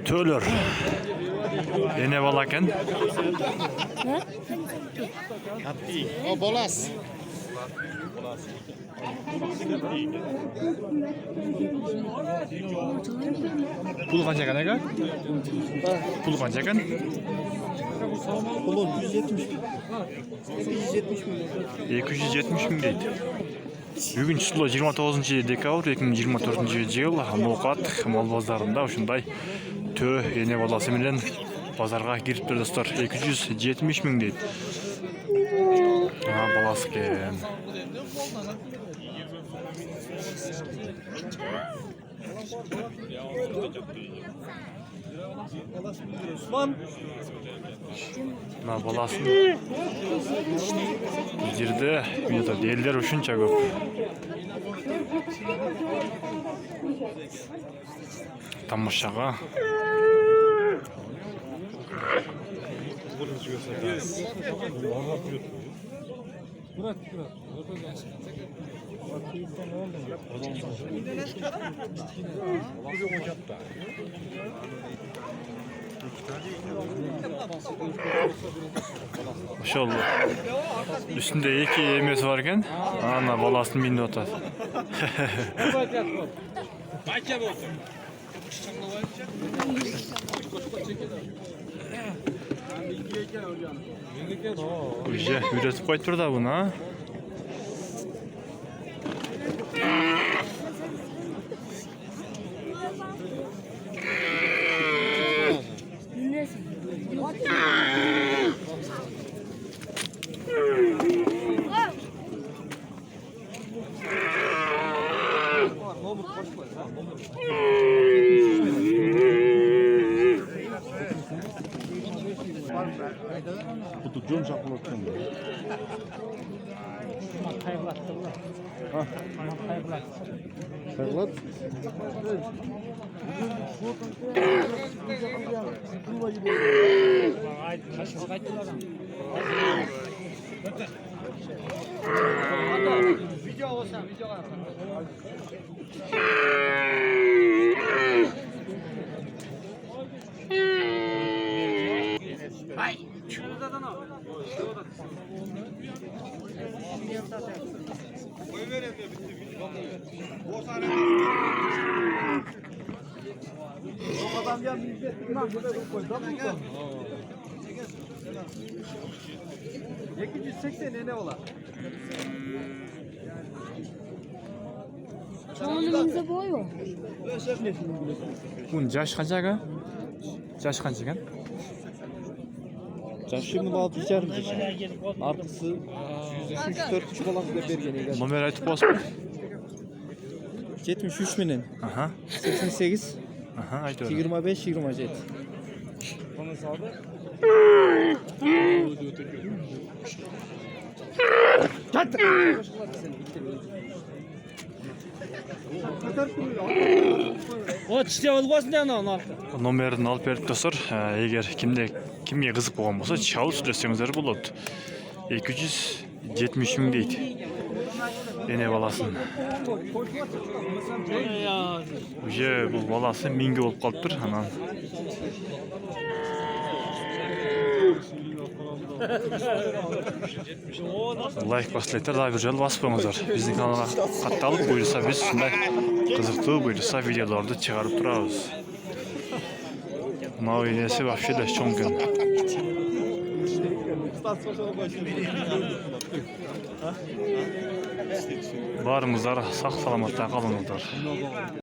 Tölür. Yine valaken. O bolas. Pul qancha ekan aka? Pul qancha ekan? Pulun 170. 270 ming deydi. Бүгін число 29 декабрь 2024 жыл Ноқат мал базарында ушундай тө ене баласы менен базарға кириптир достор. 270 миң дейт. Баласы кен. Баласын жерде элдер ушунча көп. Тамашага ошол үстүндө эки эмеси бар экен. Ана баласын минип атат. Уже үйрөтүп койтур да буну, а? Kutu jom şapılatken de. Kayılat. Ne ola? Çoğunluğumuzda boy o. Bunun жаш қанша aka? Жаш қанша ekan? Jaşı 26,5 yaşında. Artısı 3-4,5 olan da bergen. Номер айтып боласың? 73 minin. Aha. 88 Aha, aytып. 25 27. O çiçeği olmasın diye onu. Номерін алып беріп достар. Егер кімге қызық болған болса, шалып сүйлесеңіздер болады. 270 миң дейді. Ене баласын. Уже бұл баласы минге болып қалып тұр. Анан. Лайк басылайтар, да бір жол басып қойыңыздар. Біздің каналға қатталып бұйырса, біз сондай қызықты бұйырса видеоларды шығарып тұрамыз. Мынау енесі вообще да чоң екен. Барыңыздар сақ саламатта қалыңыздар.